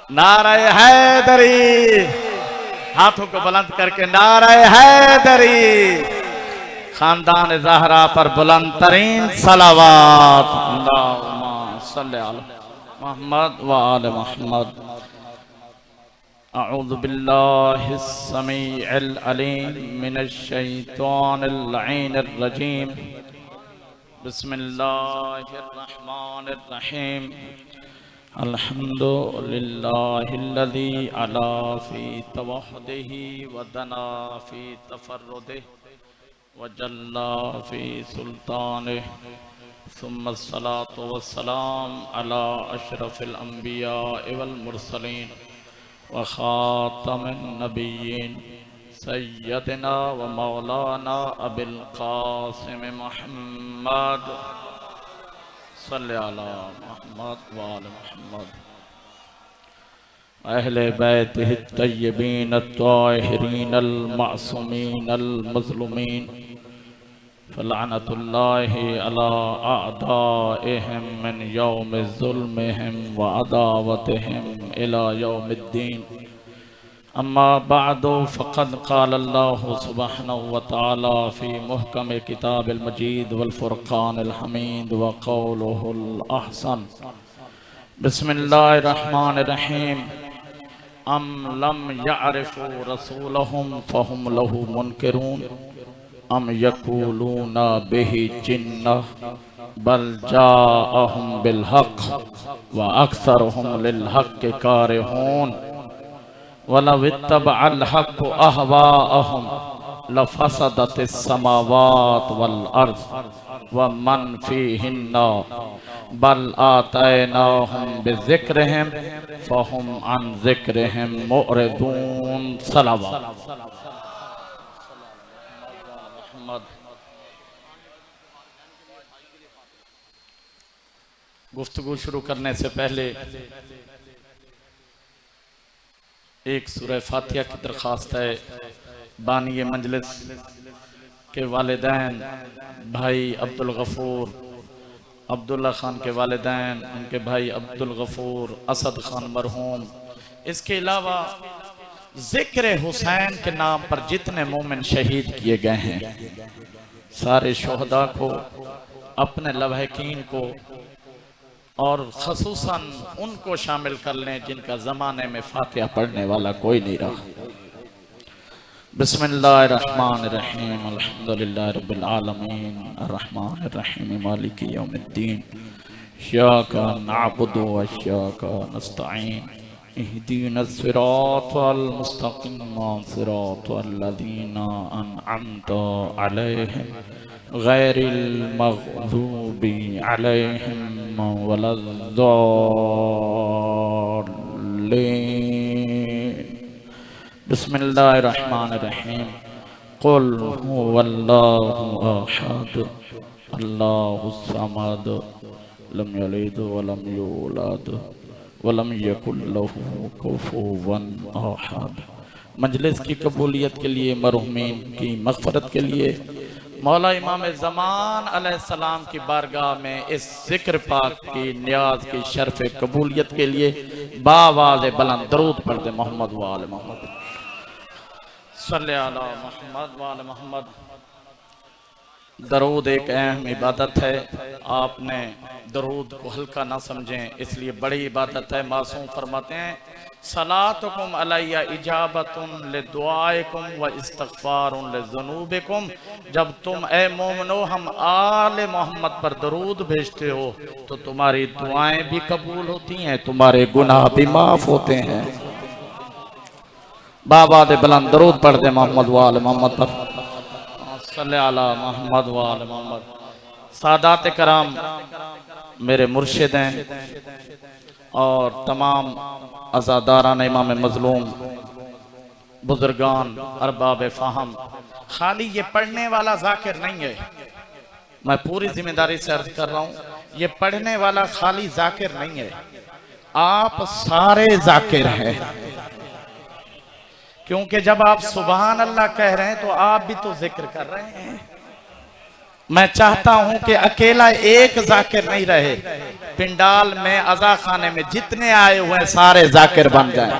नारे हैदरी, हाथों को बुलंद करके नारे हैदरी। खानदान ज़हरा पर बुलंद तरीन सलावात। अल्लाहुम्मा सल्ली अला मुहम्मद व आले मुहम्मद। अऊज़ु बिल्लाहिस समीइल अलीम मिनश शैतानिर लईनिर रजीम। बिस्मिल्लाहिर रहमानिर रहीम। अल्हम्दुलिल्लाहिल्लज़ी अला फ़ी तवह्हुदिही व दना फ़ी तफ़र्रुदिही व जल्ला फ़ी सुल्तानिही। सुम्मस्सलातु वस्सलाम अला अशरफिल अंबिया वल मुरसलीन व खातमिन नबिय्यीन सय्यदना व मौलाना अबिल क़ासिम मुहम्मद सल्लल्लाहु अलैहि मुहम्मद व आले मुहम्मद। अहले बैतिहि तय्यबीन अत्ताहिरीन अल-मासूमीन अल-मज़लूमीन फ़लअनतुल्लाहि अला अअदाइहिम मिन यौमि ज़ुल्मिहिम व अदावतिहिम इला यौमिद्दीन। अम्मा बअदु फ़क़द क़ाल अल्लाहु सुब्हानहु व तआला फ़ी मुहकम किताबिल मजीद वल फ़ुरक़ानिल हमीद व क़ौलुहुल अहसन। बिस्मिल्लाहिर रहमानिर रहीम। अम लम यअरिफ़ू रसूलहुम फ़हुम लहू मुनकिरून अम यक़ूलूना बिही जिन्नह बल जाअहुम बिल हक़ व अक्सरुहुम लिल हक़्क़ि कारिहून। वलव इत्तबअल हक़्क़ु अहवाअहुम लफ़सदतिस समावात वल अर्ज़ व मन फ़ीहिन्ना बल आतैनाहुम बिज़िक्रिहिम फ़हुम अन ज़िक्रिहिम मुअरिदून। सलावत। गुफ्तगू शुरू करने से पहले एक सूरह फातिहा की दरख्वास्त है। बानी मंजलिस के वालिदैन भाई अब्दुल गफूर, अब्दुल्ला खान के वालिदैन उनके भाई अब्दुल गफूर, असद खान मरहूम, इसके अलावा जिक्र हुसैन के नाम पर जितने मोमिन शहीद किए गए हैं सारे शोहदा को, अपने लवाहिकीन को और खसूसन उनको शामिल कर लें जिनका ज़माने में फातिहा पढ़ने वाला कोई नहीं रहा। बिस्मिल्लाहिर्रहमानिर्रहीम। अल्हम्दुलिल्लाहि रब्बिल आलमीन अर्रहमानिर रहीम मालिकि यौमिद्दीन। इय्याका नअबुदु व इय्याका नस्तईन। इहदिनस सिरातल मुस्तक़ीम सिरातल लज़ीना अनअमता अलैहिम गैरिल मग़ज़ूबि अलैहिम वलद्दाल्लीन। बिस्मिल्लाहिर्रहमानिर्रहीम। क़ुल हुवल्लाहु अहद अल्लाहुस समद लम यलिद वलम यूलद वलम यकुल लहू कुफुवन अहद। मजलिस की कबूलियत के लिए, मरहुमीन की मग़फ़रत के लिए मौला इमाम ज़मान अलैहिस्सलाम की बारगाह में इस ज़िक्र पाक की नियाज की शर्फ़ कबूलियत के लिए बावाज़ बुलंद दरूद पढ़ दे। मोहम्मद व आले मोहम्मद सल्लल्लाहु अलैहि मोहम्मद व आले मोहम्मद। दरूद एक अहम इबादत है। आपने दरूद को हल्का ना समझें, इसलिए बड़ी इबादत है। मासूम फरमाते हैं सलातुकुम अलैया इजाबतुन लिदुआइकुम व इस्तग़फ़ारुन लिज़ुनूबिकुम। जब तुम ए मोमिनो हम आले मोहम्मद पर दरूद भेजते हो तो तुम्हारी दुआएं भी कबूल होती हैं, तुम्हारे गुनाह भी माफ होते हैं। बाबा दे बुलंद दरूद पढ़ दे मोहम्मद व आले मोहम्मद पर सल्लल्लाहु अलैहि मोहम्मद व आले मोहम्मद। सादात कराम मेरे मुर्शिद हैं और तमाम अज़ादारान इमाम मज़लूम, बुजुर्गान, अरबाब फ़हम। खाली ये पढ़ने वाला ज़ाकिर नहीं है, मैं पूरी जिम्मेदारी से अर्ज कर रहा हूँ, ये पढ़ने वाला खाली ज़ाकिर नहीं है, आप सारे ज़ाकिर हैं। क्योंकि जब आप सुभान अल्लाह कह रहे हैं तो आप भी तो जिक्र कर रहे हैं। मैं चाहता हूं कि अकेला एक जाकिर नहीं रहे, पिंडाल में अज़ा खाने में जितने आए हुए हैं सारे जाकिर बन जाएं।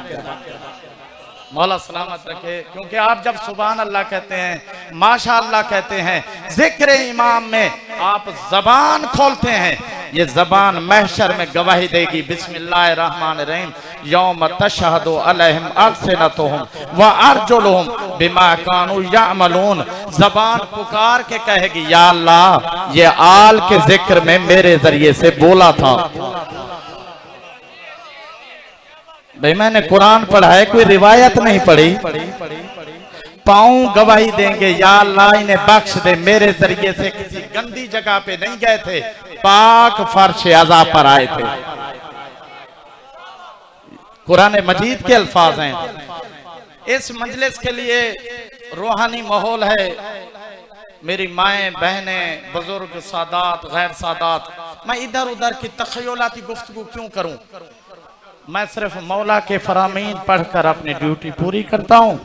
मौला सलामत रखे। क्योंकि आप जब सुभान अल्लाह कहते हैं, माशा अल्लाह कहते हैं, जिक्र इमाम में आप जबान खोलते हैं, ये जबान महशर में गवाही देगी। बिस्मिल्लाहिर्रहमानिर्रहीम। यौम तशहदु अलैहिम अल्सिनतुहुम व अर्जुलुहुम बिमा कानू यअमलून। जबान पुकार के कहेगी, या अल्लाह ये आल के जिक्र में मेरे जरिए से बोला था। भाई मैंने कुरान पढ़ा है, कोई रिवायत नहीं पढ़ी। पाँव गवाही देंगे, या अल्लाह इन्हें बख्श दे, मेरे जरिए से किसी गंदी जगह पे नहीं गए थे, पाक फर्श अज़ा पर आए थे। कुरान मजीद के अल्फाज हैं। इस मजलिस के लिए रूहानी माहौल है। मेरी माएँ बहनें बुजुर्ग सादात गैर सादात, मैं इधर उधर की तखयलाती गुफ्तगू क्यों करूं? मैं सिर्फ मौला के फरामीन पढ़कर अपनी ड्यूटी पूरी करता हूँ।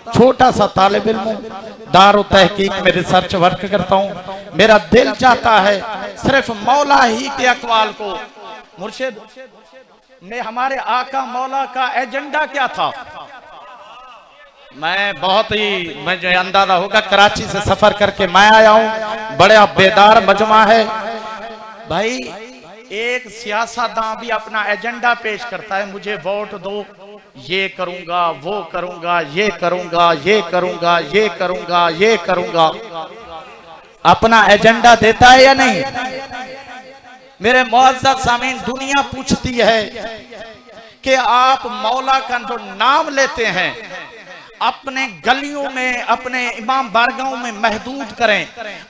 छोटा सा तालिब इल्म हूँ, दारो तहकीक में रिसर्च वर्क करता हूँ। मेरा दिल चाहता है सिर्फ मौला ही के अकवाल को। मुर्शिद ने हमारे आका मौला का एजेंडा क्या था? मैं बहुत ही, मुझे अंदाजा होगा, कराची से सफर करके मैं आया हूँ। बड़ा बेदार मजमा है भाई। एक सियासतदान भी अपना एजेंडा पेश करता है, मुझे वोट दो, ये करूंगा, वो करूंगा, ये करूंगा, ये करूंगा, ये करूंगा, ये करूंगा। अपना एजेंडा देता है या नहीं? मेरे मुअज़्ज़ज़ सामीन, दुनिया पूछती है कि आप मौला का जो नाम लेते हैं अपने गलियों में, अपने इमाम बारगाहों में महदूद करें।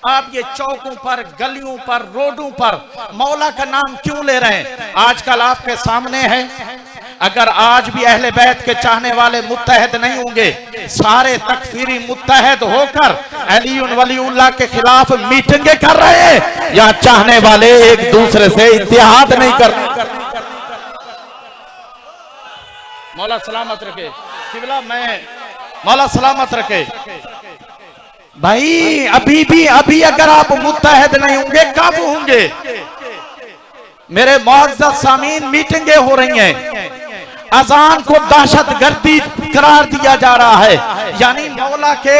आप ये चौकों पर, गलियों पर, रोडों पर मौला का नाम क्यों ले रहे हैं? आजकल आपके सामने है, अगर आज भी अहले बैत के चाहने वाले मुत्तहद नहीं होंगे, सारे तकफीरी मुत्तहद होकर अली वलीउल्लाह के खिलाफ मीटिंगें कर रहे हैं, या चाहने वाले एक दूसरे से इत्तेहाद नहीं कर रहे। मौला सलामत रखे। किबला मैं, मौला सलामत रखे भाई। अभी अगर आप मुत्तहद नहीं होंगे कब होंगे? मेरे मुअज़्ज़ज़ सामीन, मीटिंगें हो रही हैं, अजान को दहशतगर्दी करार दिया जा रहा है, यानी मौला के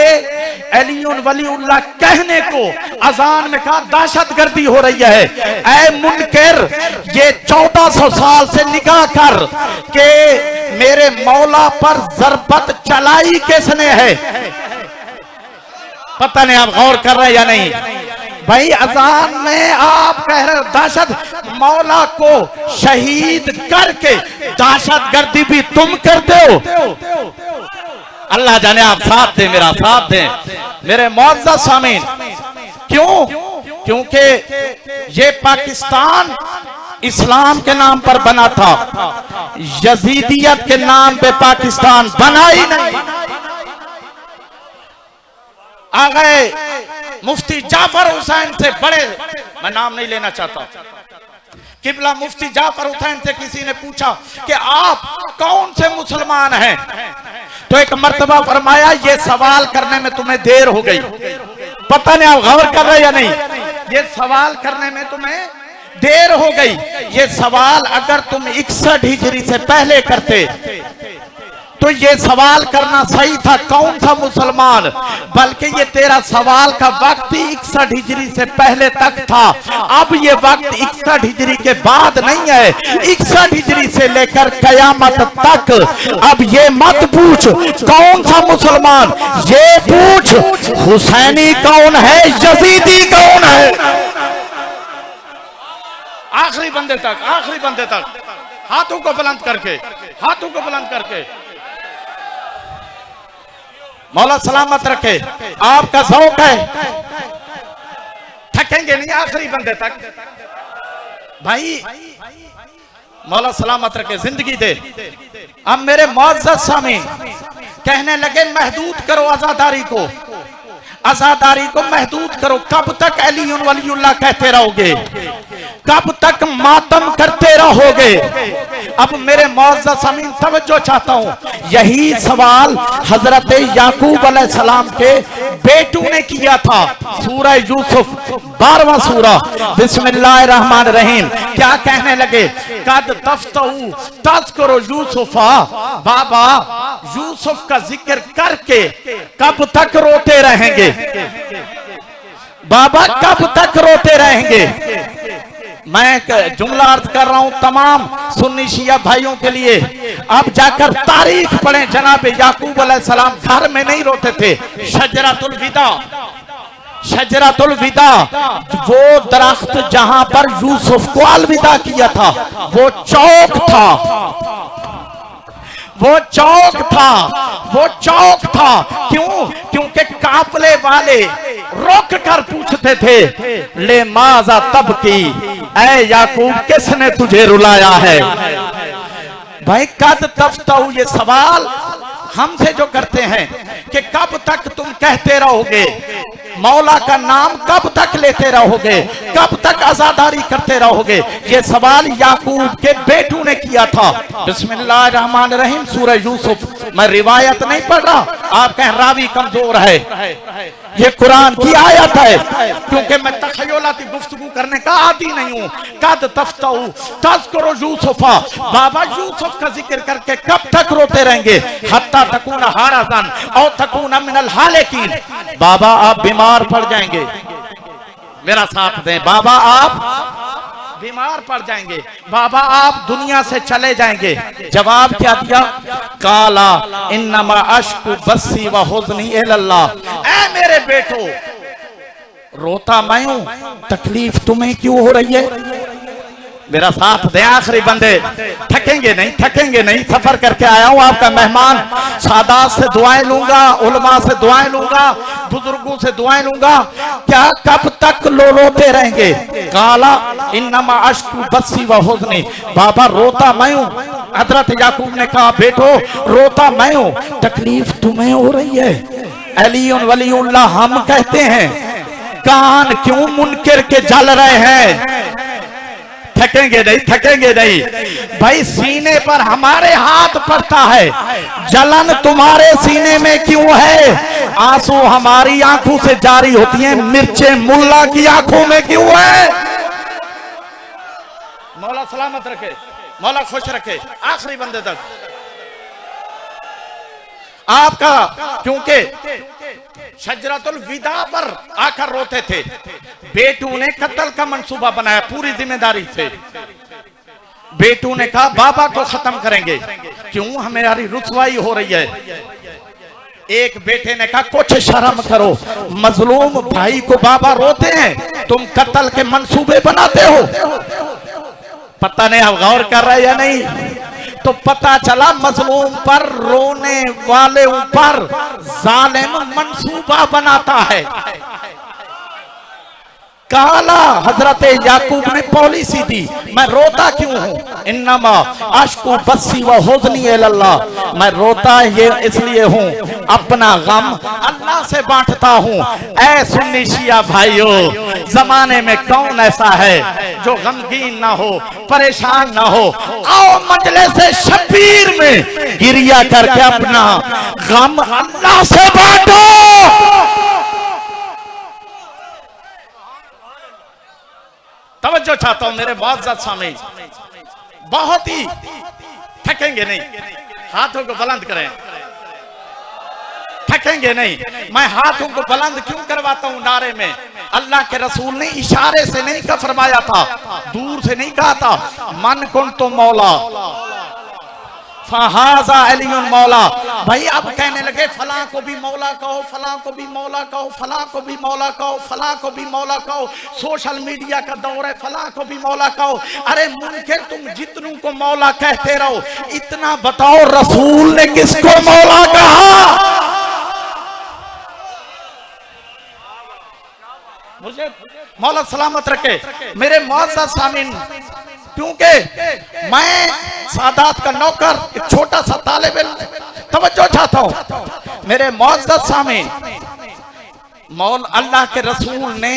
अली वलीउल्लाह कहने को अजान में कहा दहशतगर्दी हो रही है। ऐ मुनकर, ये 1400 साल से निकाह कर के मेरे मौला पर ज़रबत चलाई किसने है? पता नहीं आप गौर कर रहे हैं या नहीं भाई। अजान में आप कह रहे हो दहशत, मौला को शहीद करके दहशतगर्दी भी तुम करते हो। अल्लाह जाने आप साथ दें, मेरा साथ दें मेरे मुअज़्ज़ज़ सामीन। क्यों? क्योंकि ये पाकिस्तान इस्लाम के नाम पर बना था, यजीदियत के नाम पे पाकिस्तान बना ही नहीं। आ गए मुफ्ती जाफर हुसैन से बड़े, मैं नाम नहीं लेना चाहता, किबला मुफ्ती जाफर हुसैन से किसी ने पूछा कि आप कौन से मुसलमान हैं? तो एक मर्तबा फरमाया, ये सवाल करने में तुम्हें देर हो गई। पता नहीं आप गौर कर रहे या नहीं? ये सवाल करने में तुम्हें देर हो गई। ये सवाल अगर तुम 61 हिजरी से पहले करते तो ये सवाल करना सही था, कौन सा मुसलमान, बल्कि ये तेरा सवाल का वक्त ही 61 हिजरी से पहले तक था। अब ये वक्त 61 हिजरी के बाद नहीं है, 61 हिजरी से लेकर कयामत तक। अब ये मत पूछ कौन सा मुसलमान, ये पूछ हुसैनी कौन है, यजीदी कौन है। आखिरी बंदे तक, आखिरी बंदे तक, हाथों को बुलंद करके, हाथों को बुलंद करके। मौला सलामत रखे। आपका ज़ौक़ है, थकेंगे नहीं आखिरी बंदे तक भाई। मौला सलामत रखे, जिंदगी दे। अब मेरे मुअज़्ज़ज़ सामीन कहने लगे महदूद करो आजादारी को, आजादारी को महदूद करो। कब तक अली वलीउल्लाह कहते रहोगे? कब तक मातम करते रहोगे? अब मेरे मौजूद सामीन तवज्जो चाहता हूँ, यही सवाल हजरत याकूब अलैहिस्सलाम के बेटू ने किया था। सूरह यूसुफ 12वां सूरा, बिस्मिल्लाहिर्रहमानिर्रहीम। क्या कहने लगे? कद तफ्तहू तज़कुरु यूसुफा, बाबा यूसुफ का जिक्र करके कब तक रोते रहेंगे? बाबा कब तक रोते रहेंगे? मैं जुमला अर्ज कर रहा हूं तमाम सुन्नी शिया भाइयों के लिए। अब जाकर तारीख पढ़ें, जनाब याकूब अलैहिस्सलाम घर में नहीं रोते थे। शजरतुल विदा, शजरतुल विदा, वो दरख्त जहां पर यूसुफ को अलविदा किया था, वो चौक था, वो चौक था, वो चौक था। क्यों? क्योंकि काफले वाले रोक कर पूछते थे, ले माजा तब की, ऐ याकूब किसने तुझे रुलाया है? भाई कद तफ्तहू, ये सवाल हमसे जो करते हैं कि कब तक तुम कहते रहोगे, मौला का नाम कब तक लेते रहोगे, कब तक आजादारी करते रहोगे, ये सवाल याकूब के बेटू ने किया था। बिस्मिल्लाहिर्रहमानिर्रहीम, सूरह यूसुफ। मैं रिवायत नहीं पढ़ रहा, आप कहें रावी कमजोर है, ये कुरान की आयत है, क्योंकि मैं तखय्युलाती गुफ्तगू करने का आदी नहीं हूं। कद तफ्तहू तज़कुरु यूसुफा, बाबा यूसुफ का जिक्र करके कब तक रोते रहेंगे? हत्ता तकूना हारज़न औ तकूना मिनल हालिकीन, बाबा आप बीमार पड़ जाएंगे, मेरा साथ दें, बाबा आप बीमार पड़ जाएंगे, बाबा आप दुनिया से चले जाएंगे। जवाब क्या दिया? काला इन्नमा अश्कु बस्सी व हुज़्नी इलल्लाह, ऐ मेरे बेटो रोता मैं हूं, तकलीफ तुम्हें क्यों हो रही है? मेरा साथ दे आखिरी बंदे, थकेंगे नहीं, थकेंगे नहीं, सफर करके आया हूं, आपका मेहमान। सादात से दुआएं लूंगा, उलमा से दुआएं लूंगा, बुजुर्गों से दुआएं लूंगा। क्या कब तक रोते रहेंगे? काला इन्नमा अश्कु बस्सी व हुज़्नी, बाबा रोता मैं हूं। हजरत याकूब ने कहा बेटो रोता मैं हूं, तकलीफ तुम्हें हो रही है। अलीउन वलीउल्लाह हम कहते हैं, कान क्यों मुनकिर के जल रहे हैं? थकेंगे नहीं, थकेंगे नहीं भाई, सीने पर हमारे हाथ पड़ता है, जलन तुम्हारे सीने में क्यों है? आंसू हमारी आंखों से जारी होती हैं, मिर्चें मुल्ला की आंखों में क्यों है? मौला सलामत रखे, मौला खुश रखे, आखिरी बंदे तक आपका, क्योंकि शजरतुल विदा पर आकर रोते थे। बेटू ने कत्ल का मंसूबा बनाया पूरी जिम्मेदारी से। बेटू ने कहा बाबा को खत्म करेंगे, क्यों हमारी रुसवाई हो रही है। एक बेटे ने कहा कुछ शर्म करो, मजलूम भाई को बाबा रोते हैं, तुम कत्ल के मंसूबे बनाते हो। पता नहीं आप गौर कर रहे या नहीं, तो पता चला मजलूम पर रोने वाले ऊपर जालिम मंसूबा बनाता है। काला हजरत याकूब ने पॉलिसी दी, मैं रोता क्यों हूं? इन्नमा अश्कु बस्सी व हुज़्नी इलल्लाह, मैं रोता ये इसलिए हूं, अपना गम अल्लाह से बांटता हूं। ऐ सुन्नी शिया भाइयों, जमाने में कौन ऐसा है जो गमगीन ना हो, परेशान ना हो? आओ मजलिस शबीर में गिरिया करके अपना गम अल्लाह से बांटो। तवज्जो चाहता हूं मेरे मुअज़्ज़ज़ सामीन, बहुत ही थकेंगे नहीं, हाथों को बुलंद करें, थकेंगे नहीं। मैं हाथों को बुलंद क्यों करवाता हूं नारे में? अल्लाह के रसूल ने इशारे से नहीं का फरमाया था, दूर से नहीं कहा था, मन कुन तो मौला फहाजा अलीउन मौला। भाई अब कहने लगे फला को भी मौला कहो, फला को भी मौला कहो, फला को भी मौला कहो, फला को भी मौला कहो, सोशल मीडिया का दौर है, फला को भी मौला कहो। अरे मुनकिर तुम जितनों को मौला कहते रहो, इतना बताओ रसूल ने किसको मौला कहा? मुझे मौला सलामत रखे मेरे मुअज़्ज़ज़ सामीन, क्योंकि मैं सादात का नौकर, एक छोटा सा तालिब इल्म, तवज्जो चाहता हूं मेरे मुअज़्ज़ज़ सामीन। मौल अल्लाह के रसूल ने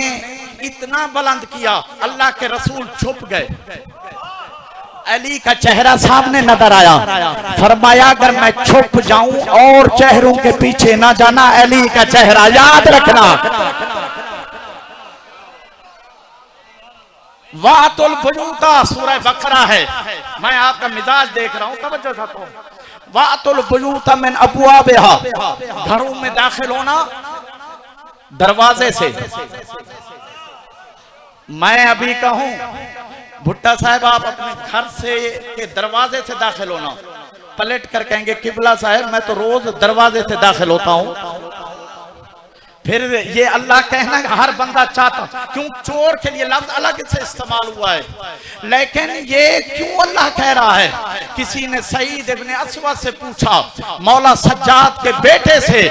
इतना बुलंद किया, अल्लाह के रसूल छुप गए। अली का चेहरा सामने नजर आया। फरमाया अगर मैं छुप जाऊं और चेहरों के पीछे ना जाना, अली का चेहरा याद रखना। वातुल बुयूता सूरह बकरा है। मैं आपका मिजाज देख रहा हूं, तवज्जो से सुनो। वातुल बुयूता मिन अबवाबिहा, घरों में दाखिल होना दरवाजे से। मैं अभी कहूं भुट्टा साहब आप अपने घर से के दरवाजे से दाखिल होना, पलट कर कहेंगे किबला साहब मैं तो रोज दरवाजे से दाखिल होता हूं। फिर ये अल्लाह कहना हर बंदा चाहता, क्यों चोर के लिए लफ्ज अलग से इस्तेमाल हुआ है, लेकिन ये क्यों अल्लाह कह रहा है। किसी ने सईद इब्ने अस्वद से पूछा मौला सज्जाद के बेटे से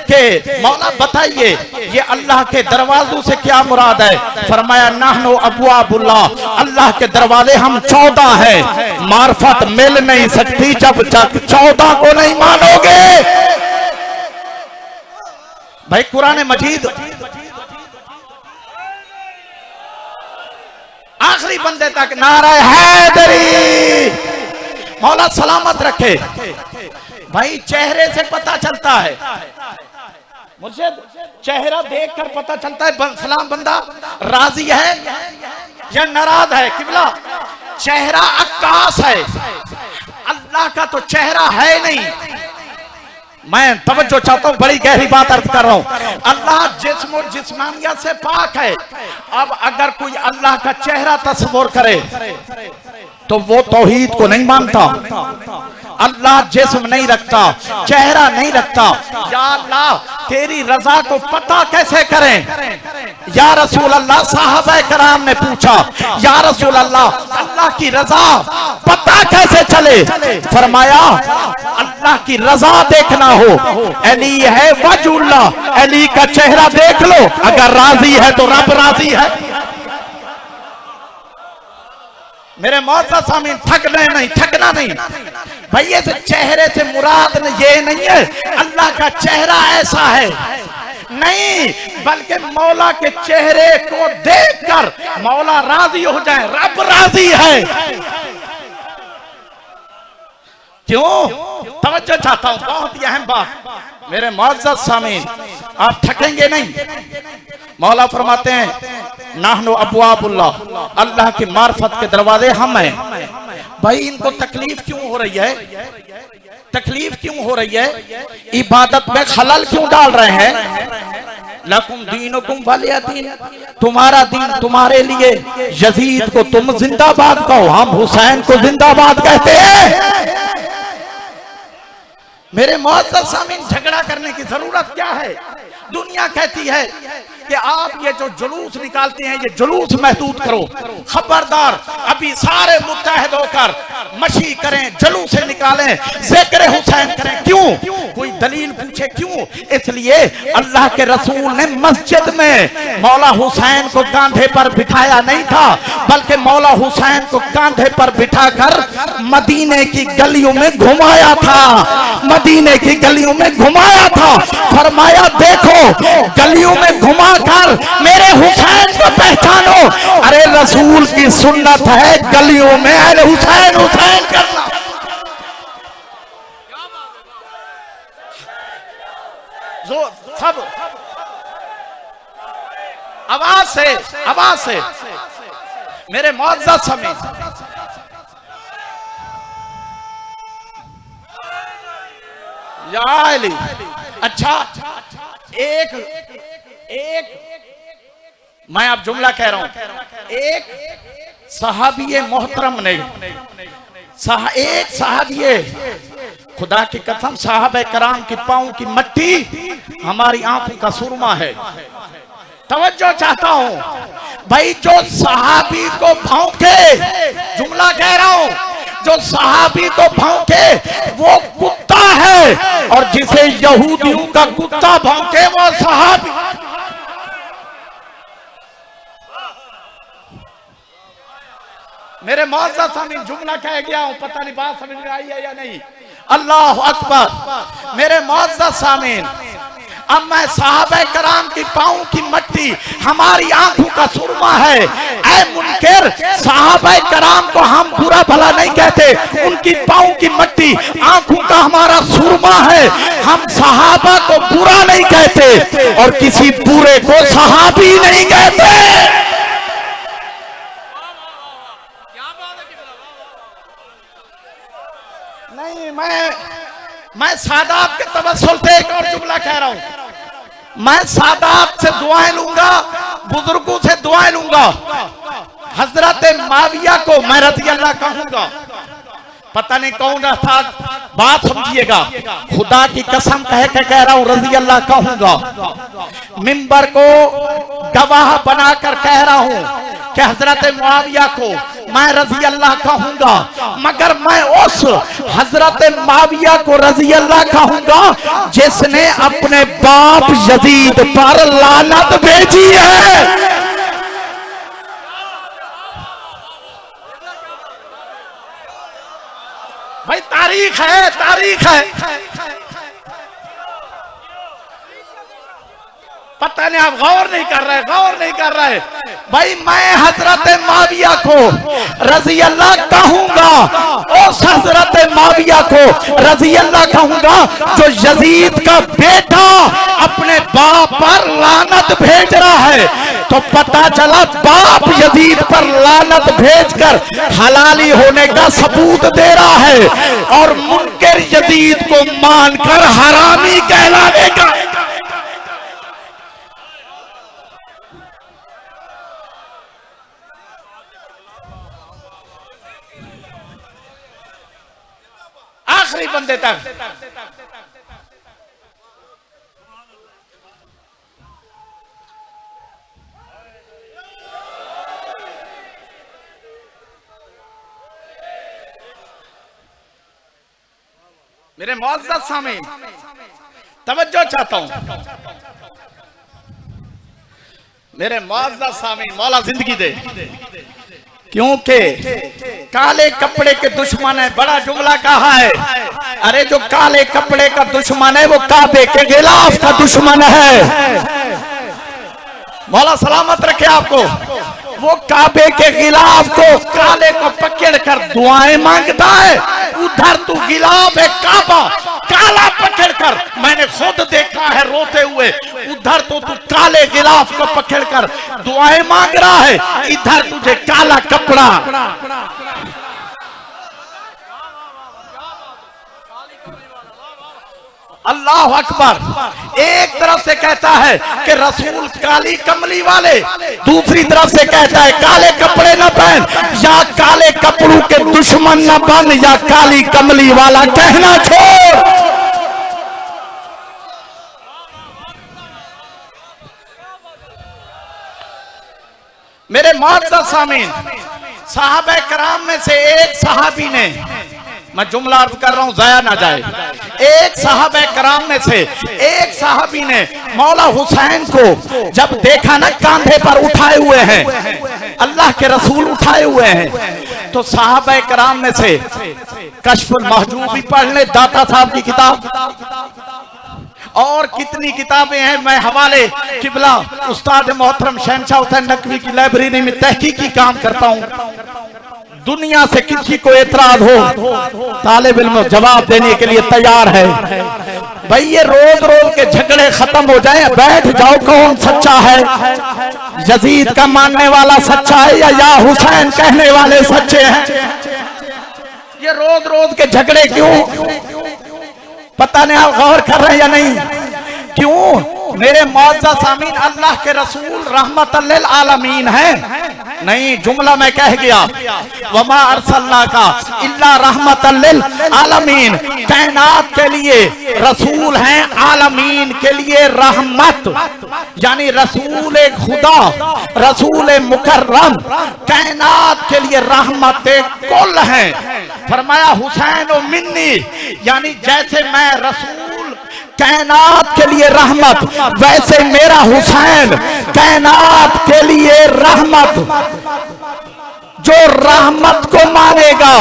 कि मौला बताइए ये अल्लाह के दरवाजों से क्या मुराद है। फरमाया नहनु अबवाबुल्लाह, अल्लाह के दरवाजे हम 14 हैं। मार्फत मिल नहीं सकती जब तक 14 को नहीं मानोगे। भाई कुरान मजीद आखिरी बंदे तक नारा हैदरी, मौला सलामत रखे। भाई चेहरे से पता चलता है, मुझे चेहरा देखकर पता चलता है सलाम बंदा राजी है या नाराज है। किबला चेहरा अक्कास है, अल्लाह का तो चेहरा है नहीं। मैं तवज्जो चाहता हूं, बड़ी गहरी बात अर्ज कर रहा हूं। अल्लाह जिस्म और जिस्मानियत से पाक है। अब अगर कोई अल्लाह का चेहरा तस्वुर करे तो वो तौहीद को नहीं मानता। अल्लाह जिस्म नहीं रखता, चेहरा नहीं रखता। या अल्लाह तेरी रजा को पता कैसे करें। या रसूल अल्लाह साहबा कराम ने पूछा या रसूल अल्लाह अल्लाह की रजा पता कैसे चले। फरमाया अल्लाह की रजा देखना हो, अली है वजुल्लाह, अली का चेहरा देख लो, अगर राजी है तो रब राजी है। मेरे मौजूदा सामीन थकना नहीं भाई। ये चेहरे से मुराद ये नहीं है अल्लाह का चेहरा ऐसा है, नहीं, बल्कि मौला के चेहरे को देखकर मौला राजी हो जाए, रब राजी है। क्यों? तवज्जो चाहता हूं, बहुत ही अहम बात। मेरे मौजूदा सामीन आप थकेंगे नहीं। मौला फरमाते हैं नाहनु अबवाबुल्लाह, अल्लाह की मार्फत के दरवाजे हम हैं। भाई इनको तकलीफ क्यों हो रही है? तकलीफ क्यों हो रही है? इबादत में खलल क्यों डाल रहे हैं? लकुम दीनुकुम वलिया दीन, तुम्हारा दीन तुम्हारे लिए। यजीद को तुम जिंदाबाद कहो, हम हुसैन को जिंदाबाद कहते हैं। मेरे मुअज़्ज़ज़ सामीन झगड़ा करने की जरूरत क्या है? दुनिया कहती है कि आप ये जो जुलूस निकालते हैं ये जुलूस महदूद करो। खबरदार, अभी सारे मुत्तहद होकर मशी करें, जुलूस निकालें, ज़िक्र हुसैन करें। क्यों? कोई दलील पूछे क्यों? इसलिए अल्लाह के रसूल ने मस्जिद में मौला हुसैन को कांधे पर बिठाया नहीं था, बल्कि मौला हुसैन को कांधे पर बिठाकर मदीने की गलियों में घुमाया था। मदीने की गलियों में घुमाया था। फरमाया देखो गलियों में घुमाकर मेरे हुसैन को पहचानो। अरे रसूल की सुन्नत है गलियों में अरे हुसैन हुसैन करना। जो सब आवाज से मेरे मुअज़्ज़ज़ समीन या अली। अच्छा एक मैं अब जुमला कह रहा हूं। एक सहाबी मोहतरम ने एक सहाबी, खुदा की कसम साहबे कराम की पांव की मट्टी हमारी आंखों का सुरमा है। तवज्जो चाहता हूं भाई, जो सहाबी को भौंके, जुमला कह रहा हूं, जो सहाबी को भौंके वो कुत्ता है, और जिसे यहूदियों का कुत्ता भौंके वो सहाबी। मेरे मुअज़्ज़ज़ सामीन जुमला कह गया हूं, पता नहीं बात समझ में आई है या नहीं। अल्लाह अकबर। मेरे मुअज़्ज़ज़ सामीन अब मैं साहबे कराम की पाँव की मट्टी हमारी आंखों का सुरमा है। ऐ मुनकर, साहबे कराम को हम बुरा भला नहीं कहते, उनकी पाँव की मट्टी आंखों का हमारा सुरमा है। हम सहाबा को बुरा नहीं कहते और किसी बुरे को सहाबी नहीं कहते। नहीं, मैं सादात के तवस्सुल से एक और जुमला कह रहा हूं। मैं सादात से दुआएं लूंगा, बुजुर्गों से दुआएं लूंगा। हजरत माविया को मैं रज़ी अल्लाह कहूंगा। पता नहीं कौन था, बात समझिएगा, खुदा की कसम कह रहा हूं, रज़ी अल्लाह कहूंगा। मिंबर को गवाह बनाकर कह रहा हूं कि हजरत मुआविया को मैं रज़ी अल्लाह कहूंगा, मगर मैं उस हजरत मुआविया को रज़ी अल्लाह कहूंगा जिसने अपने बाप यजीद पर लानत भेजी है। भाई तारीख है, तारीख है। पता नहीं आप गौर नहीं कर रहे, गौर नहीं कर रहे। भाई मैं हजरत माविया को रज़ी अल्लाह कहूंगा, उस हजरत माविया को रज़ी अल्लाह कहूंगा जो यजीद का बेटा अपने बाप पर लानत भेज रहा है। तो पता चला बाप यजीद पर लानत भेजकर हलाली होने का सबूत दे रहा है और मुनकर यजीद को मानकर हरामी कहलाने का। आखिरी बंदे तक मेरे मुअज़्ज़ज़ सामीन तवज्जो चाहता हूं। मेरे मुअज़्ज़ज़ सामीन, मौला जिंदगी दे, क्योंकि काले कपड़े के दुश्मन है। बड़ा जुमला कहा है, अरे जो काले कपड़े का दुश्मन है वो काबे के गिलाफ का दुश्मन है। मौला सलामत रखे आपको। वो काबे के गिलाफ को, काले को पकड़ कर दुआएं मांगता है। उधर तू गिलाफ है काबा, काला पकड़ कर, मैंने खुद देखा है रोते हुए। उधर तो तू काले गिलाफ को पकड़ कर दुआएं मांग रहा है, इधर तुझे काला कपड़ा। अल्लाह अकबर। एक तरफ से कहता है कि रसूल काली कमली वाले, दूसरी तरफ से कहता है काले कपड़े न पहन, या काले कपड़ों के दुश्मन न बन, या काली कमली वाला कहना छोड़। मेरे मुअज़्ज़ज़ सामीन, सहाबा कराम में से एक सहाबी ने, मैं जुमला अर्ज कर रहा हूं जाया ना जाए, एक सहाबा कराम में से एक सहाबी ने मौला हुसैन को जब देखा ना कांधे पर उठाए हुए हैं, अल्लाह के रसूल उठाए हुए हैं, तो सहाबा कराम में से कश्फुल महजूब भी पढ़ ले, दाता साहब की किताब, और कितनी किताबें हैं। मैं हवाले किबला उस्ताद मोहतरम शहनशाह हुसैन नकवी की लाइब्रेरी में तहकीकी काम करता हूं। दुनिया से किसी को एतराज हो, तालिब इल्म जवाब देने के लिए तैयार है। भाई ये रोज रोज के झगड़े खत्म हो जाए, बैठ जाओ, कौन सच्चा है? यजीद का मानने वाला सच्चा है या हुसैन कहने वाले सच्चे हैं? ये रोज रोज के झगड़े क्यों? पता नहीं आप गौर कर रहे हैं या नहीं? क्यों? मेरे मुअज़्ज़ज़ सामीन, अल्लाह के रसूल रहमतल लिल आलमीन है। नहीं, जुमला मैं कह गया, वमा अरसलनाका इल्ला रहमतल लिल आलमीन, कायनात के लिए रसूल हैं, आलमीन के लिए रहमत, यानी रसूल खुदा, रसूल मुकर्रम, कायनात के लिए रहमत कुल हैं। फरमाया हुसैन व मिन्नी, यानी जैसे मैं रसूल कायनात के लिए रहमत, वैसे मेरा हुसैन कायनात के लिए रहमत। जो रहमत को मानेगा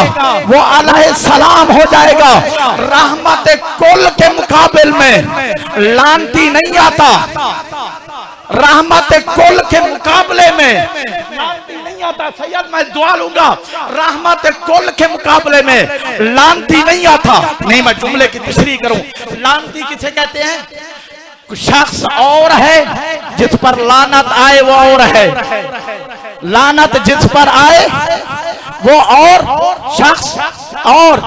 वो अलैहिस्सलाम हो जाएगा। रहमत कुल के मुकाबले में लानती नहीं आता, रहमत कुल के मुकाबले में लानती नहीं आता। सैयद मैं दुआ लूंगा, रहमत कुल के मुकाबले में लानती नहीं आता। नहीं मैं जुमले की तशरीह करूं, लानती किसे कहते हैं? शख्स और है जिस पर लानत आए वो और है, लानत जिस पर आए वो और शख्स और।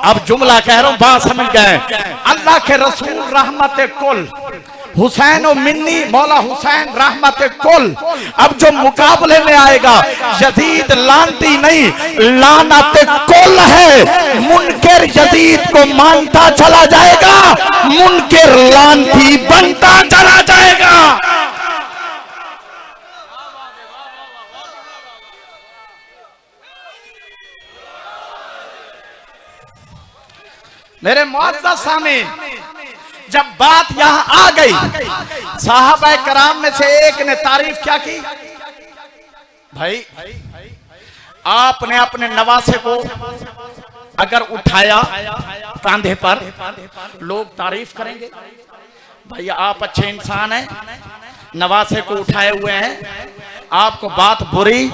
अब जुमला कह रहा हूं, बात समझ गए। अल्लाह के रसूल रहमत कुल, हुसैन और मिन्नी मौला हुसैन रहमत कुल। अब जो मुकाबले में आएगा यजीद लानती नहीं, लानत कुल है। मुनकर यजीद को मानता चला जाएगा, मुनकर लानती बनता चला जाएगा। मेरे मुअज़्ज़ज़ सामीन, जब बात यहां आ गई, साहबा कराम में से एक ने तारीफ क्या की? भाई आपने अपने नवासे को अगर उठाया कांधे पर, लोग तारीफ करेंगे। भाई आप अच्छे इंसान हैं, नवासे को उठाए हुए हैं, आपको बात बुरी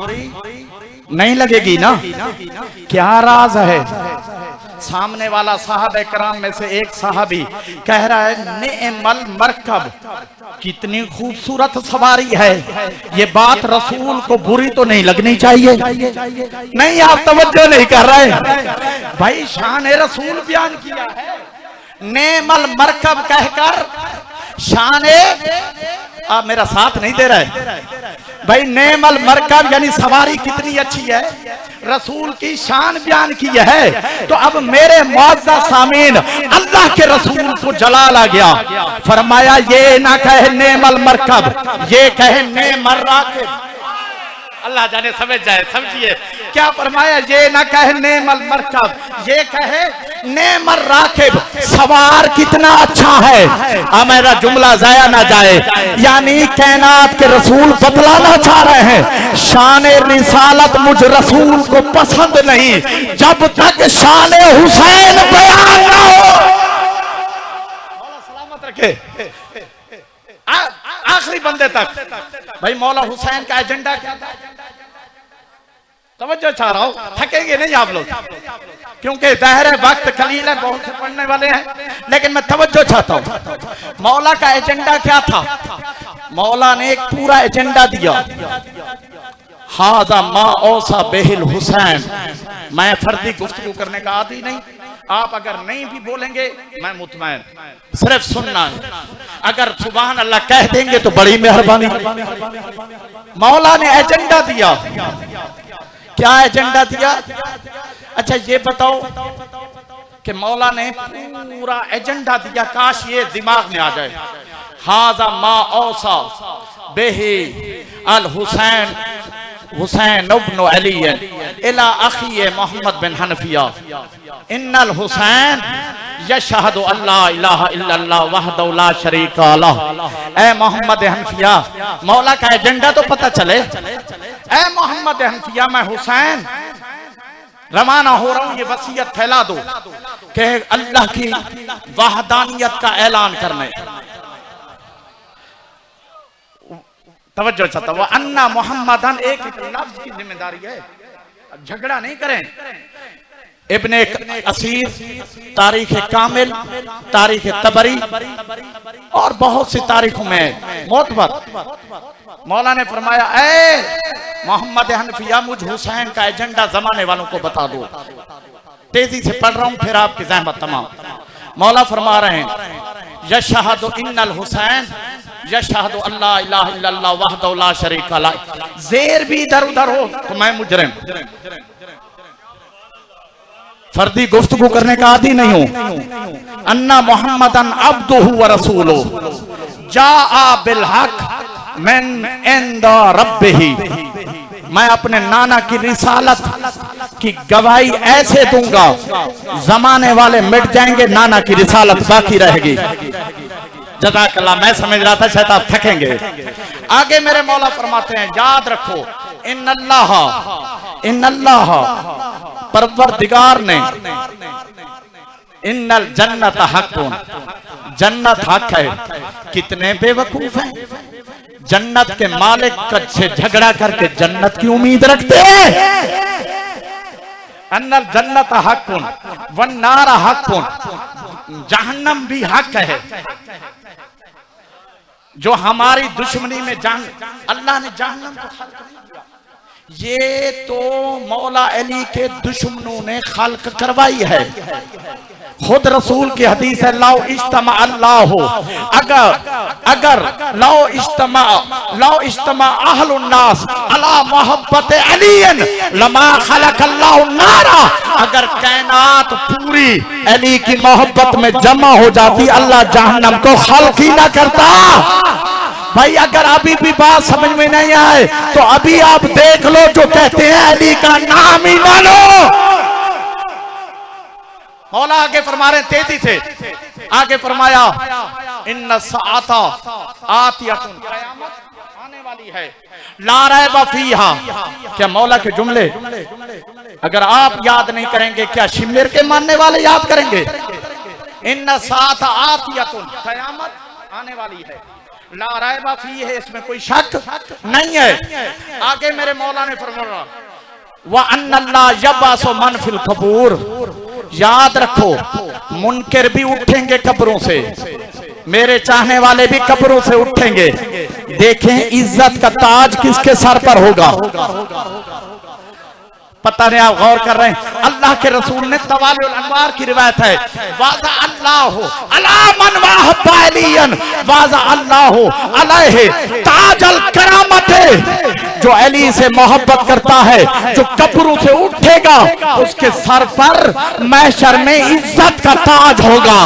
नहीं लगेगी ना? क्या राज है? सामने वाला साहबे कराम में से एक साहबी कह रहा है, नेमल मरकब, कितनी खूबसूरत सवारी है। ये बात रसूल को बुरी तो नहीं लगनी चाहिए। नहीं आप तवज्जो नहीं कर रहे। भाई शान रसूल बयान किया है, नेमल मरकब कहकर शान, आप मेरा साथ नहीं दे रहे भाई। नेमल मरकब यानी सवारी कितनी अच्छी है, रसूल की शान बयान की है। तो अब मेरे मुअज़्ज़ज़ सामीन, अल्लाह के रसूल को जलाल आ गया, फरमाया ये ना कहे नेमल मरकब, ये कहे नेमल राकिब। अल्लाह जाने समझ जाए, समझिए क्या फरमाया? ये ना कहे नेमल मरकब, ये कहे नेमल राकिब। सवार कितना अच्छा है। अब मेरा जुमला जाया ना जाए, यानी कायनात के रसूल बतलाना चाह रहे हैं, शान रिसालत मुझ रसूल को पसंद नहीं जब तक शान हुसैन बयान ना हो। सलामत रखे आखिरी बंदे तक। भाई मौला हुसैन का एजेंडा क्या था? तवज्जो चाह रहा हूं, थकेंगे नहीं आप लोग, क्योंकि ज़ाहिर है वक्त कलील है, बहुत से पढ़ने वाले हैं, लेकिन मैं तवज्जो चाहता हूं। मौला का एजेंडा क्या था? मौला ने एक पूरा एजेंडा दिया, हाज़ा मा औसा बेहिल हुसैन। मैं फर्जी गुफ्तगू करने का आदी नहीं, आप अगर नहीं भी बोलेंगे मैं मुतमैन, सिर्फ सुनना है। अगर सुभान अल्लाह कह देंगे तो बड़ी मेहरबानी। मौला ने एजेंडा दिया, क्या एजेंडा दिया? अच्छा ये बताओ कि मौला ने पूरा एजेंडा दिया, काश ये दिमाग में आ जाए। हाज़ा मा औसा बेही अल हुसैन हुसैन इब्न अली इला अखी मोहम्मद बिन हनफिया इन्नल हुसैन यशहदु अल्ला इलाहा इल्लल्लाह वहदहु ला शरीका लह। ए मोहम्मद हनफिया, मौला का एजेंडा तो पता चले। ए मोहम्मद हनफिया, मैं हुसैन रवाना हो रहा हूं, ये वसीयत फैला दो कि अल्लाह की वहदानियत का ऐलान करने। तवज्जो चाहता हूं, अन्ना मोहम्मदन एक लफ्ज की जिम्मेदारी है, झगड़ा नहीं करें। इब्ने असीर, तारीख कामिल, तारीख तबरी और बहुत सी तारीखों में मोतबर मौला ने फरमाया, ए मोहम्मद हनफिया, मुझ हुसैन का एजेंडा जमाने वालों को बता दो। तेजी से पढ़ रहा हूं, फिर आपकी ज़हमत तमाम। मौला फरमा रहे हैं, यशहदु इन्नल हुसैन यशहदु अल्ला इलाहा इल्लल्लाह वहदहु ला शरीका लह। ज़ेर भी इधर उधर हो तो मैं मुजरिम, फर्दी गुफ्तगू करने का आदी नहीं हूं। अन्ना मोहम्मदन अब्दुहु व रसूलुहु जाआ बिल हक मिन इंद रब्बिही। मैं अपने नाना की रिसालत की गवाही ऐसे दूंगा, जमाने वाले मिट जाएंगे, नाना की रिसालत बाकी रहेगी। जज़ाकल्लाह। मैं समझ रहा था शायद आप थकेंगे। आगे मेरे मौला फरमाते हैं, याद रखो इन्नल्लाह परवरदिगार ने इन्नल जन्नत हक़्क़ुन, जन्नत हक है। कितने बेवकूफ हैं, जन्नत के मालिक से झगड़ा करके जन्नत की उम्मीद रखते हैं। अन्नल जन्नत हक़्क़ुन वन नार हक़्क़ुन, जहन्नम भी हक है। जो हमारी दुश्मनी में अल्लाह ने जहन्नम को खल्क नहीं किया, ये तो मौला अली के दुश्मनों ने खल्क करवाई है। खुद रसूल की हदीस है, लाओ इज्तमा अल्लाह हो, अगर लाओ इज्तमा अहलुन नास अला मोहब्बत अलीन लमा खलक अल्लाहु नारा। अगर कायनात पूरी अली की मोहब्बत में जमा हो जाती, अल्लाह जहन्नम को खल्क ही ना करता। भाई अगर अभी भी बात समझ में नहीं आए तो अभी आप देख लो, जो कहते हैं अली का नाम ही ना लो। मौला आगे फरमा रहे तेजी से, आगे फरमाया इन्ना साअता आतियतुन, क़यामत आने वाली है, ला रैब फीहा। क्या मौला के जुमले अगर आप याद नहीं करेंगे, क्या शिमर के मानने वाले याद करेंगे? इन्ना साअता आतियतुन, क़यामत आने वाली है, ला रैब फीहा, इसमें कोई शक नहीं है। आगे मेरे मौला ने फरमाया व अन्नल्लाह यबअसु मन फिल कबूर, याद रखो मुनकर भी उठेंगे कब्रों से, मेरे चाहने वाले भी कब्रों से उठेंगे। देखें इज्जत का ताज किसके सर पर होगा, पता नहीं आप गौर कर रहे हैं। अल्लाह के रसूल ने तवालुल अनवार की रिवायत है, वाज़ा अल्लाहु अला मन वहब्बा अलियन वाज़ा अल्लाहु अलैहि ताजल करामत। जो अली से मोहब्बत करता है, जो कब्रों से उठेगा, उसके सर पर महशर में इज्जत का ताज होगा,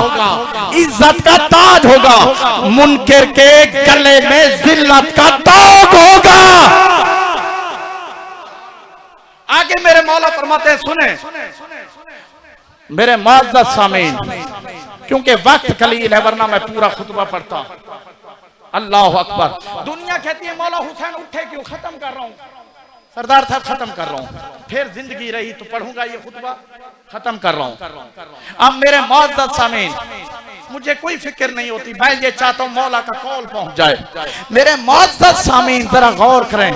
इज्जत का ताज होगा। मुनकर के गले में जिल्लत का ताज होगा। आगे मेरे मौला फरमाते हैं, सुने मेरे मुअज़्ज़ज़ सामीन, क्योंकि वक्त कलील है वरना मैं पूरा खुतबा पढ़ता। अल्लाह अकबर। दुनिया कहती है मौला हुसैन उठे क्यों, खत्म कर रहा हूं सरदार साहब, खत्म कर रहा हूं, फिर जिंदगी रही तो पढ़ूंगा ये खुतबा, खत्म कर रहा हूं। अब मेरे मुअज़्ज़ज़ सामीन, मुझे कोई फिक्र नहीं होती, मैं ये चाहता हूं मौला का कौल पहुंच जाए। मेरे मुअज़्ज़ज़ सामीन जरा गौर करें,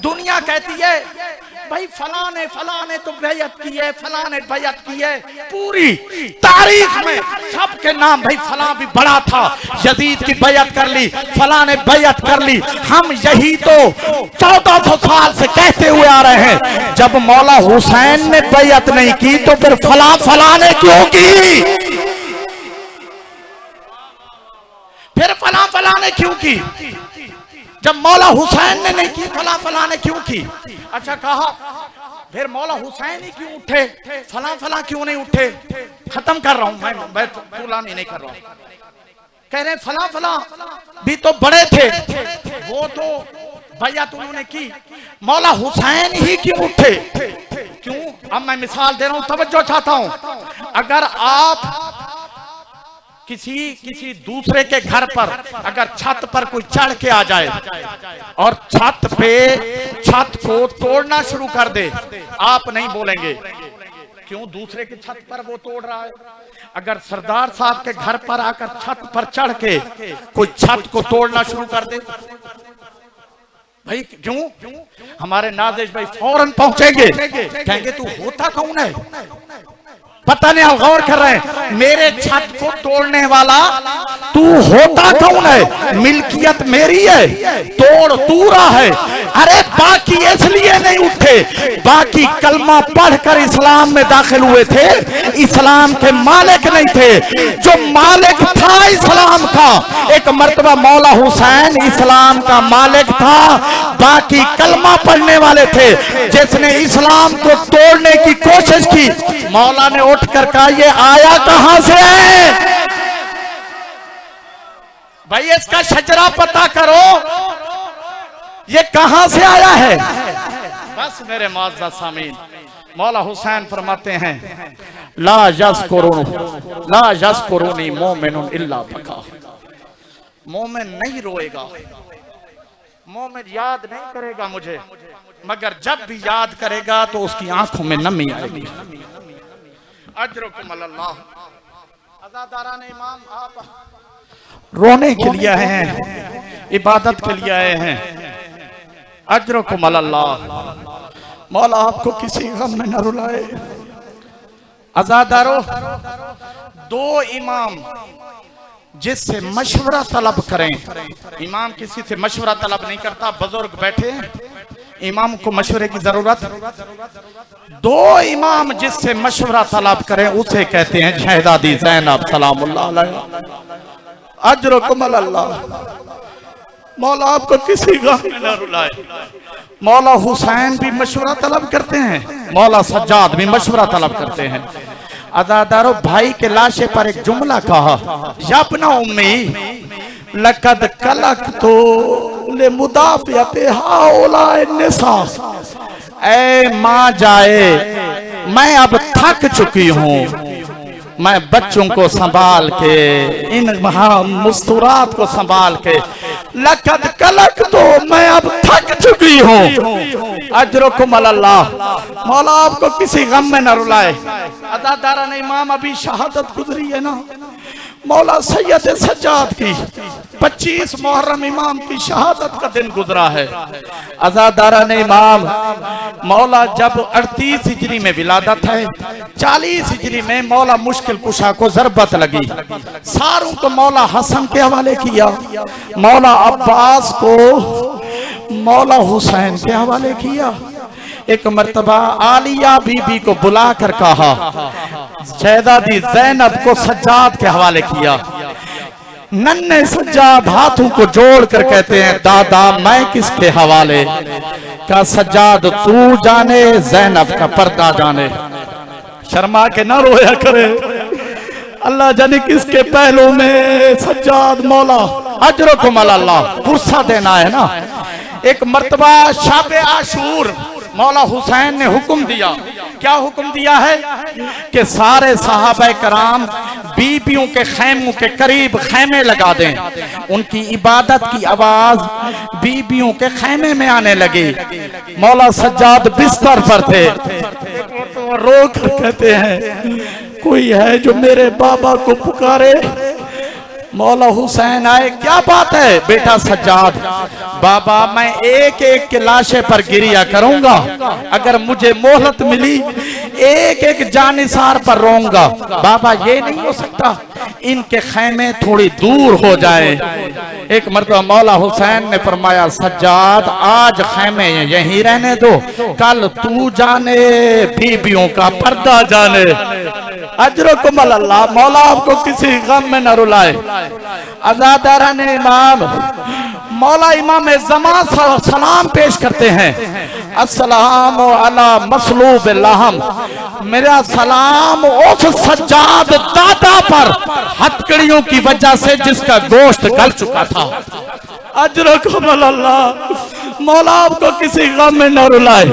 दुनिया कहती है भाई फलाने तो बैयत की है, फलाने बैयत की है, पूरी तारीख में सबके नाम, भाई फलां भी बड़ा था, यजीद की बैयत कर ली, फलाने बैयत कर ली। हम यही तो 1400 साल से कहते हुए आ रहे हैं। जब मौला हुसैन ने बैयत नहीं की तो फिर फलाने क्यों की, फिर फलाने क्यों की? जब मौला हुसैन ने नहीं की, फला ने क्यों की? अच्छा कहा फिर मौला हुसैन ही क्यों उठे, फला क्यों नहीं उठे? खत्म कर रहा हूं मैं गुलामी नहीं कर रहा हूं। कह रहे फला भी तो बड़े थे, वो तो बैयत उन्होंने की, मौला हुसैन ही क्यों उठे? क्यों? अब मैं मिसाल दे रहा हूं, तवज्जो चाहता हूं। अगर आप किसी दूसरे के घर पर अगर छत पर कोई चढ़ के आ जाए और छत को तोड़ना शुरू कर दे, आप नहीं बोलेंगे क्यों दूसरे की छत पर वो तोड़ रहा है। अगर सरदार साहब के घर पर आकर छत पर चढ़ के कोई छत को तोड़ना शुरू कर दे, भाई क्यों? हमारे नाज़िश भाई फौरन पहुंचेंगे, कहेंगे तू होता कौन है? पता नहीं आप गौर कर रहे हैं, मेरे छत को तोड़ने वाला तू होता कौन है? मिल्कियत मेरी है, तोड़ तू रहा है। अरे बाकी इसलिए नहीं उठे, बाकी कलमा पढ़कर इस्लाम में दाखिल हुए थे, इस्लाम के मालिक नहीं थे। जो मालिक था इस्लाम का, एक मर्तबा मौला हुसैन इस्लाम का मालिक था, बाकी कलमा पढ़ने वाले थे। जिसने इस्लाम को तोड़ने की कोशिश की, मौला ने उठकर कहा ये आया कहां से है? भाई इसका शजरा पता करो, ये कहां से आया है? बस मेरे मुअज़्ज़ज़ सामीन, मौला हुसैन फरमाते हैं ला यज़कुरुनी मोमिनुन इल्ला बका, मोमिन नहीं रोएगा मोमिन याद नहीं करेगा मुझे, मगर जब भी याद करेगा तो उसकी आंखों में नमी आएगी। अजरुकुम अल्लाह। अज़ादारान इमाम, आप रोने के लिए आए हैं, इबादत के लिए आए हैं। अजरुकुम अल्लाह। मौला आपको किसी गम में न रुलाए। अज़ादारो, दो इमाम जिससे मशवरा तलब करें, इमाम किसी से मशवरा तलब नहीं करता, बुजुर्ग बैठे इमाम को मशवरे की जरूरत। दो इमाम जिससे मशवरा तलब करें उसे कहते हैं शहजादी ज़ैनब सलामुल्लाह अलैहा। अजरुकुम अल्लाह। मौला आपको किसी गम में न रुलाए। मौला हुसैन भी मशवरा तलब करते हैं, मौला सज्जाद भी मशवरा तलब करते हैं। अज़ादारो, भाई के लाशे पर एक जुमला कहा, याबना उम्मी लक़द कलक़तु लिमुदाफ़ियति हाउलाए निसा। ऐ माँ जाए, मैं अब थक चुकी हूँ, मैं बच्चों को संभाल के, इन मुस्तूरात को संभाल के, लक़द कलक़तु, मैं अब थक चुकी हूँ। अजरुकुम अल्लाह। मौला आपको किसी गम में न रुलाए। अज़ादारान इमाम, अभी शहादत गुजरी है ना मौला सैयद सज्जाद की, 25 मुहर्रम इमाम की शहादत का दिन गुजरा है। अज़ादारान इमाम, मौला जब 38 हिजरी में विलादत है, 40 हिजरी में मौला मुश्किल कुशा को ज़रबत लगी, सारों को मौला हसन के हवाले किया, मौला अब्बास को मौला हुसैन के हवाले किया। एक मर्तबा आलिया बीबी को बुलाकर कहा, शहजादी ज़ैनब को सज्जाद के हवाले किया। नन्हे सज्जाद हाथों को जोड़कर कहते हैं, दादा मैं किसके हवाले? का सज्जाद तू जाने, ज़ैनब का पर्दा जाने। शर्मा के ना रोया करे, अल्लाह जाने किसके पहलू में सज्जाद मौला। अजरुकुम अल्लाह। गुस्सा देना है ना। एक मर्तबा शाबे आशूर मौला हुसैन ने हुक्म दिया। क्या हुक्म दिया है कि सारे सहाबा कराम बीबियों के खैमों के करीब खैमे लगा दें। उनकी इबादत की आवाज बीबियों के खैमे में आने लगी। मौला सज्जाद बिस्तर पर थे, तो रो कर कहते हैं, कोई है जो मेरे बाबा को पुकारे? मौला हुसैन आए, क्या बात है बेटा सज्जाद? बाबा मैं एक एक के लाशे पर गिरिया करूंगा, अगर मुझे मोहलत मिली एक एक जानिसार पर रोऊंगा। बाबा ये नहीं हो सकता, इनके खैमे थोड़ी दूर हो जाए। एक मर्तबा मौला हुसैन ने फरमाया, सज्जाद आज खैमे यहीं रहने दो, कल तू जाने बीबियों का पर्दा जाने। अजरुकुम अल्लाह। मौला आपको किसी गम में न रुलाए। अज़ादारान इमाम, मौला इमाम ज़मान सलाम पेश करते हैं, अस्सलामु अला मसलूब लहम। मेरा सलाम उस सज्जाद दादा पर हथकड़ियों की वजह से जिसका गोश्त गल चुका था। अजरुकुम अल्लाह। मौला आपको किसी गम में न रुलाए।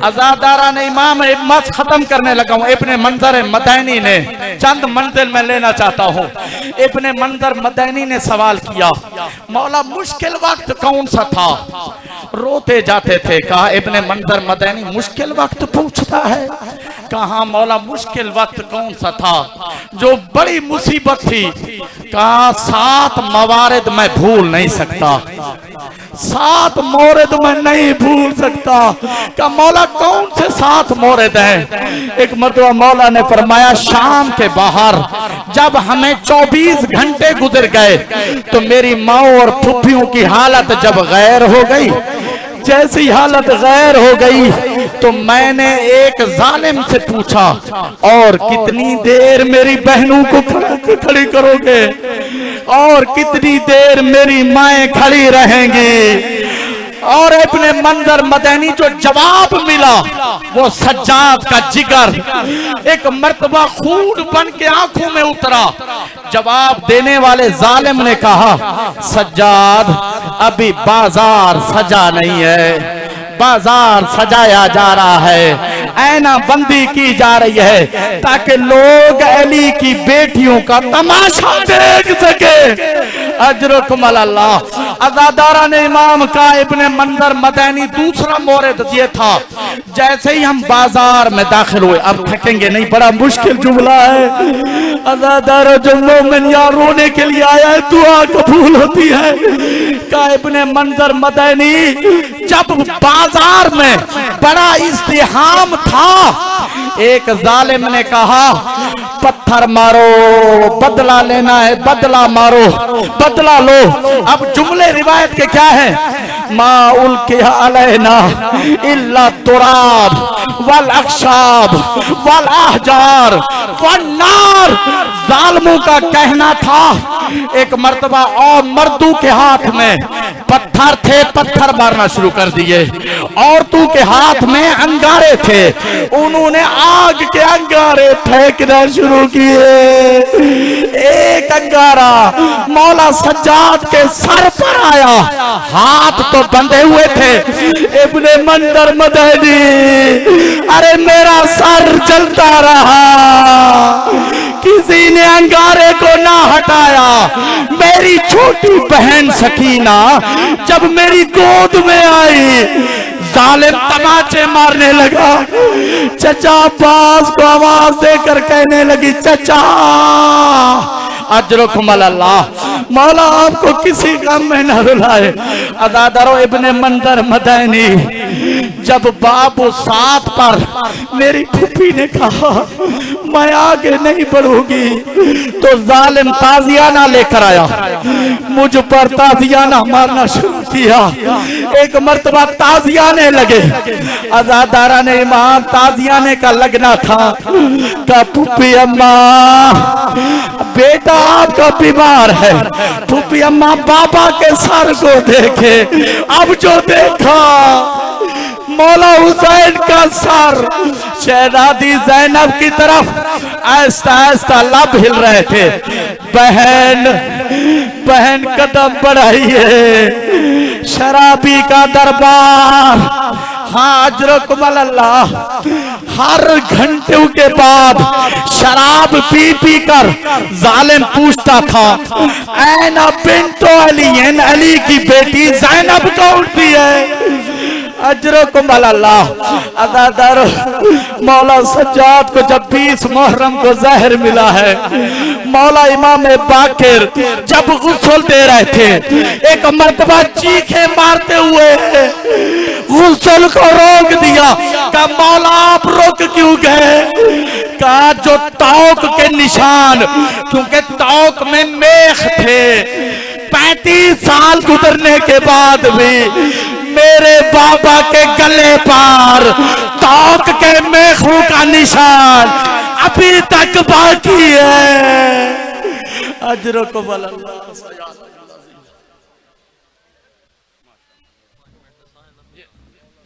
अज़ादारान इमाम, मत खत्म करने लगा हूँ। इब्ने मंज़र मदनी ने चंद मंजिल में लेना चाहता हूँ। इब्ने मंज़र मदनी ने सवाल किया, मौला मुश्किल वक्त कौन सा था? रोते जाते थे। कहा इब्ने मंज़र मदनी मुश्किल वक्त पूछता है? कहा मौला मुश्किल वक्त कौन सा था जो बड़ी मुसीबत थी? कहा 7 मवारिद मैं भूल नहीं सकता, 7 मोरद मैं नहीं भूल सकता। का मौला कौन से 7 मोरद हैं? एक मर्तबा मौला ने फरमाया, शाम के बाहर जब हमें 24 घंटे गुजर गए तो मेरी माँ और फुफ्फियों की हालत जब गैर हो गई, जैसी हालत गैर हो गई तो मैंने एक जालिम से पूछा, और कितनी देर मेरी बहनों को खड़ी करोगे, और कितनी देर मेरी माएँ खड़ी रहेंगी? और इब्ने मंज़र मदनी जो जवाब मिला वो सज्जाद का जिगर एक मर्तबा खून बन के आंखों में उतरा। जवाब देने वाले जालिम ने कहा, सज्जाद अभी बाजार सजा नहीं है, बाजार सजाया जा रहा है, ऐना बंदी की जा रही है ताकि लोग अली की बेटियों का तमाशा देख सके। अजरुकुम अल्लाह। अज़ादारा ने इमाम का इब्ने मंजर मदनी दूसरा मोरद ये था। जैसे ही हम बाजार में दाखिल हुए, अब थकेंगे नहीं, बड़ा मुश्किल जुमला है। अज़ादारा जो मोमिन यार रोने के लिए आया है, दुआ कबूल होती है। का इब्ने मंजर मदनी जब बाजार में बड़ा इज़्तिहाम था, एक जालिम ने कहा पत्थर मारो, बदला लेना है, बदला मारो, बदला लो। अब जुमले रिवायत के क्या है? मा उल्किया अलैना इल्ला तुराब वल अक्षाब वल अहजार वल नार। जालिमों का कहना था एक मर्तबा और मर्दों के हाथ में पत्थर थे, पत्थर मारना शुरू कर दिए। औरतों के हाथ में अंगारे थे, उन्होंने आग के अंगारे फेंकना शुरू किए। एक अंगारा मौला सज्जाद के सर पर आया, हाथ तो बंधे हुए थे। इब्ने मंजर मदनी, अरे मेरा सर जलता रहा, किसी ने अंगारे को ना हटाया। मेरी छोटी बहन सकीना जब मेरी गोद में आई, जालिम तमाचे मारने लगा। चचा अब्बास को आवाज देकर कहने लगी, चचा अजरुकुम अल्लाह, मौला आपको किसी काम में न रुलाए। अज़ादारो इब्ने मंजर मदनी जब बाबू साथ पर मेरी फूफी ने कहा मैं आगे नहीं बढ़ूंगी, तो जालिम ताजियाना लेकर आया, मुझ पर ताजियाना मारना शुरू किया। एक मर्तबा ताजियाने लगे। अज़ादारा ने इमाम ताजियाने का लगना था। का फूफी अम्मा बेटा आपका बीमार है। फूफी अम्मा बाबा के सर को देखे, अब जो देखा मौला हुसैन का सर शहजादी ज़ैनब की तरफ आहिस्ता आहिस्ता लब हिल रहे थे। बहन बहन कदम बढ़ाइए, शराबी का दरबार। हाँ अजरुकुम अल्लाह, हर घंटों के बाद शराब पी पी कर जालिम पूछता था ऐना बिन्तो अली, अली की बेटी ज़ैनब कौन सी है? अजरुकुम अल्लाह। अज़ादार मौला सज्जाद को जब 20 मुहर्रम को जहर मिला है, मौला इमाम बाकिर जब गुस्ल दे रहे थे, एक मर्तबा चीखे मारते हुए गुस्ल को रोक दिया। का मौला आप रोक क्यों गए? का जो तौक के निशान, क्योंकि तौक में मेख थे, 35 साल गुजरने के बाद भी मेरे बाबा के गले पर तौक के मेखों का निशान अभी तक बाकी है। अजरुकुम अल्लाह।